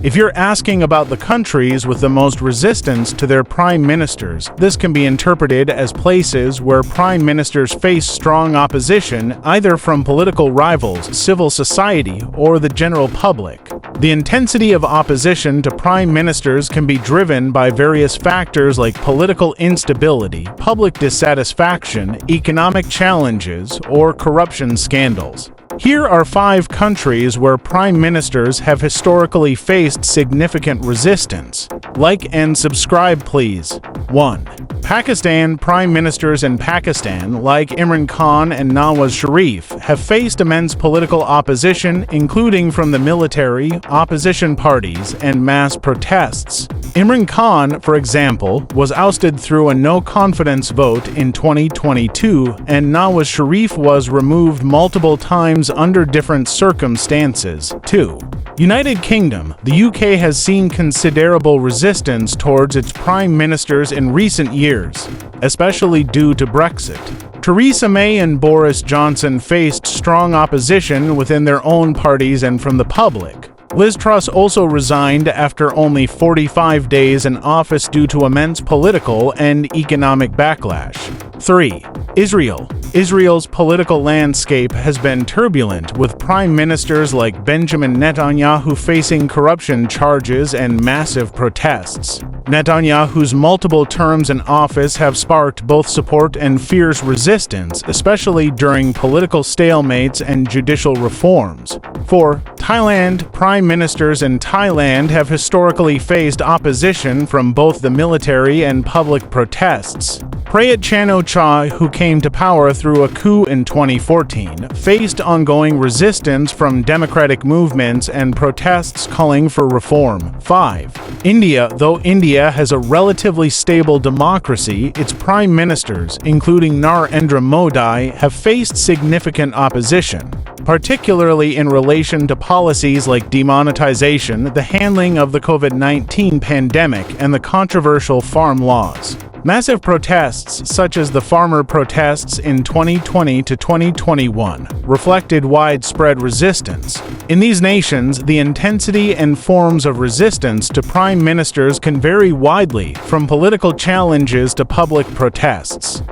If you're asking about the countries with the most resistance to their prime ministers, this can be interpreted as places where prime ministers face strong opposition either from political rivals, civil society, or the general public. The intensity of opposition to prime ministers can be driven by various factors like political instability, public dissatisfaction, economic challenges, or corruption scandals. Here are 5 countries where prime ministers have historically faced significant resistance. Like and subscribe, please. 1. Pakistan. Prime ministers in Pakistan, like Imran Khan and Nawaz Sharif, have faced immense political opposition, including from the military, opposition parties, and mass protests. Imran Khan, for example, was ousted through a no-confidence vote in 2022, and Nawaz Sharif was removed multiple times under different circumstances. 2. United Kingdom. The UK has seen considerable resistance towards its prime ministers in recent years, especially due to Brexit. Theresa May and Boris Johnson faced strong opposition within their own parties and from the public. Liz Truss also resigned after only 45 days in office due to immense political and economic backlash. 3. Israel. Israel's political landscape has been turbulent, with prime ministers like Benjamin Netanyahu facing corruption charges and massive protests. Netanyahu's multiple terms in office have sparked both support and fierce resistance, especially during political stalemates and judicial reforms. 4. Thailand. Prime ministers in Thailand have historically faced opposition from both the military and public protests. Prayut Chan-o-cha, who came to power through a coup in 2014, faced ongoing resistance from democratic movements and protests calling for reform. 5. India. Though India has a relatively stable democracy, its prime ministers, including Narendra Modi, have faced significant opposition, particularly in relation to policies like demonetization, the handling of the COVID-19 pandemic, and the controversial farm laws. Massive protests, such as the farmer protests in 2020 to 2021, reflected widespread resistance. In these nations, the intensity and forms of resistance to prime ministers can vary widely, from political challenges to public protests.